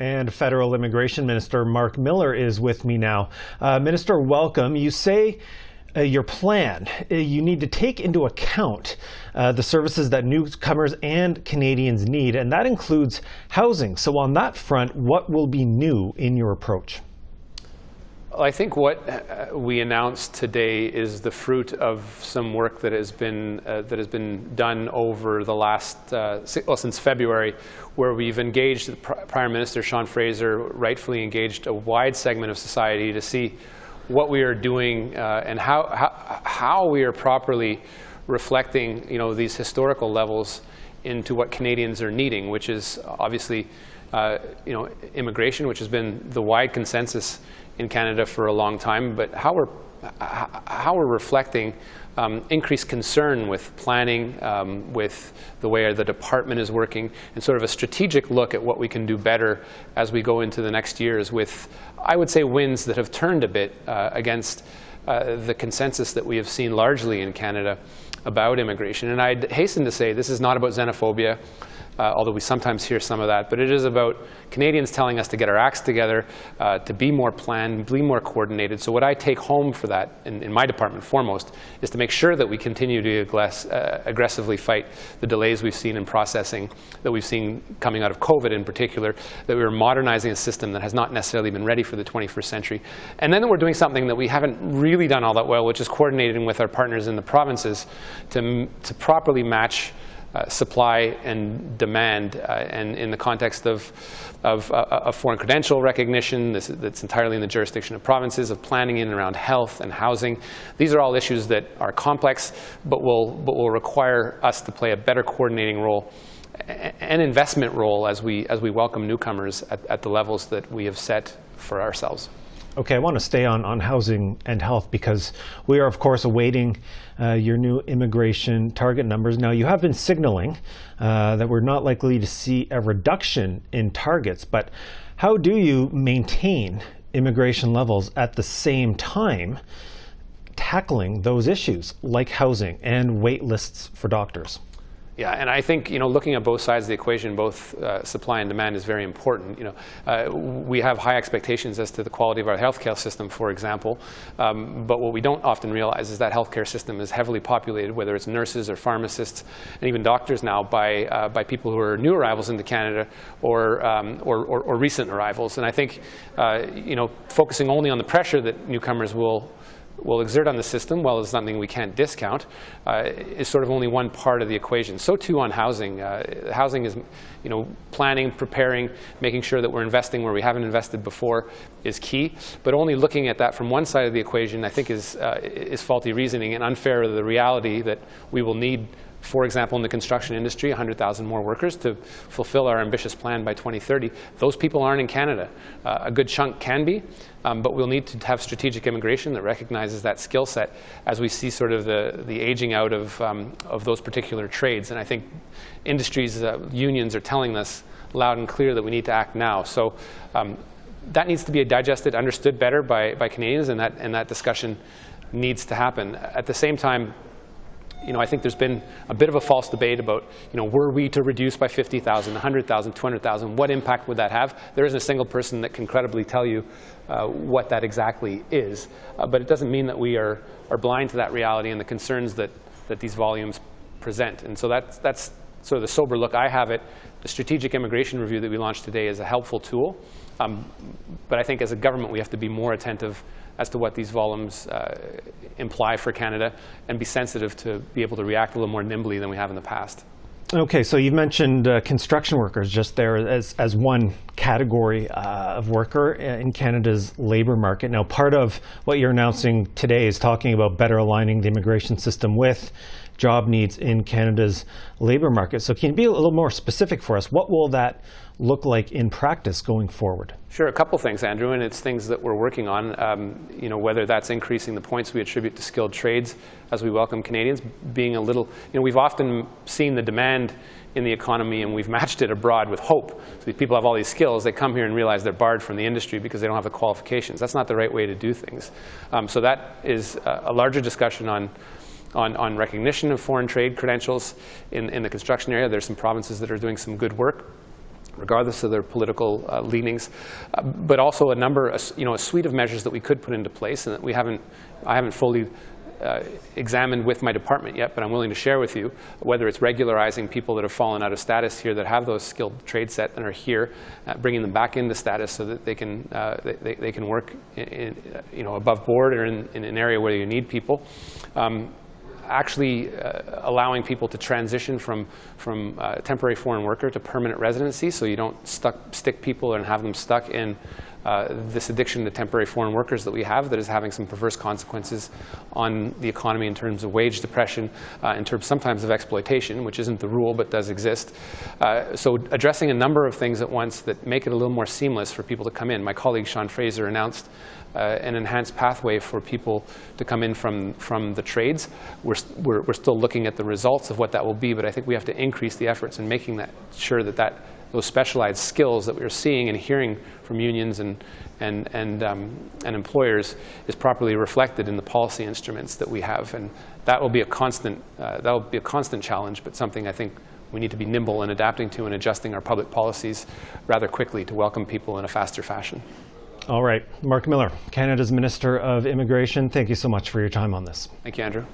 And Federal Immigration Minister Marc Miller is with me now. Minister, welcome. You say your plan, you need to take into account the services that newcomers and Canadians need, and that includes housing. So on that front, what will be new in your approach? Well, I think what we announced today is the fruit of some work that has been done over the last since February, where we've engaged the Prime Minister Sean Fraser, rightfully engaged a wide segment of society to see what we are doing and how we are properly reflecting, these historical levels into what Canadians are needing, which is obviously, immigration, which has been the wide consensus in Canada for a long time, but how we're reflecting increased concern with planning, with the way the department is working, and sort of a strategic look at what we can do better as we go into the next years with, I would say, winds that have turned a bit against the consensus that we have seen largely in Canada about immigration. And I'd hasten to say this is not about xenophobia, although we sometimes hear some of that, but it is about Canadians telling us to get our acts together, to be more planned, be more coordinated. So what I take home for that, in my department foremost, is to make sure that we continue to aggressively fight the delays we've seen in processing, that we've seen coming out of COVID in particular, that we're modernizing a system that has not necessarily been ready for the 21st century. And then that we're doing something that we haven't really done all that well, which is coordinating with our partners in the provinces to properly match supply and demand, and in the context of foreign credential recognition, that's entirely in the jurisdiction of provinces, of planning in and around health and housing. These are all issues that are complex, but will require us to play a better coordinating role, an investment role as we welcome newcomers at the levels that we have set for ourselves. Okay, I want to stay on housing and health because we are, of course, awaiting your new immigration target numbers. Now, you have been signaling that we're not likely to see a reduction in targets, but how do you maintain immigration levels at the same time tackling those issues like housing and wait lists for doctors? Yeah, and I think, looking at both sides of the equation, both supply and demand is very important. We have high expectations as to the quality of our healthcare system, for example, but what we don't often realize is that healthcare system is heavily populated, whether it's nurses or pharmacists and even doctors now, by people who are new arrivals into Canada or recent arrivals. And I think, focusing only on the pressure that newcomers will exert on the system, while it's something we can't discount, is sort of only one part of the equation. So too on housing. Housing is, planning, preparing, making sure that we're investing where we haven't invested before is key. But only looking at that from one side of the equation, I think, is faulty reasoning and unfair to the reality that we will need, for example, in the construction industry, 100,000 more workers to fulfill our ambitious plan by 2030. Those people aren't in Canada. A good chunk can be, but we'll need to have strategic immigration that recognizes that skill set as we see sort of the aging out of those particular trades. And I think industries, unions are telling us loud and clear that we need to act now. So that needs to be digested, understood better by Canadians, and that discussion needs to happen. At the same time, I think there's been a bit of a false debate about, were we to reduce by 50,000, 100,000, 200,000, what impact would that have? There isn't a single person that can credibly tell you what that exactly is. But it doesn't mean that we are blind to that reality and the concerns that these volumes present. And so that's sort of the sober look I have at the strategic immigration review that we launched today is a helpful tool. But I think as a government, we have to be more attentive as to what these volumes imply for Canada and be sensitive to be able to react a little more nimbly than we have in the past. Okay, so you've mentioned construction workers just there as one category of worker in Canada's labour market. Now, part of what you're announcing today is talking about better aligning the immigration system with job needs in Canada's labour market. So can you be a little more specific for us? What will that look like in practice going forward? Sure, a couple things, Andrew, and it's things that we're working on, whether that's increasing the points we attribute to skilled trades as we welcome Canadians, being a little, we've often seen the demand in the economy and we've matched it abroad with hope. So these people have all these skills, they come here and realize they're barred from the industry because they don't have the qualifications. That's not the right way to do things. So that is a larger discussion on recognition of foreign trade credentials in the construction area. There's some provinces that are doing some good work. regardless of their political leanings, but also a suite of measures that we could put into place and that I haven't fully examined with my department yet, but I'm willing to share with you, whether it's regularizing people that have fallen out of status here that have those skilled trade set and are here, bringing them back into status so that they can work above board or in an area where you need people. Actually allowing people to transition from temporary foreign worker to permanent residency, so you don't stick people and have them stuck in this addiction to temporary foreign workers that we have that is having some perverse consequences on the economy in terms of wage depression, in terms sometimes of exploitation, which isn't the rule but does exist. So addressing a number of things at once that make it a little more seamless for people to come in. My colleague Sean Fraser announced an enhanced pathway for people to come in from the trades. We're still looking at the results of what that will be, but I think we have to increase the efforts in making sure that those specialized skills that we're seeing and hearing from unions and employers is properly reflected in the policy instruments that we have, and that will be a constant challenge, but something I think we need to be nimble in adapting to and adjusting our public policies rather quickly to welcome people in a faster fashion. All right, Marc Miller, Canada's Minister of Immigration, thank you so much for your time on this. Thank you, Andrew.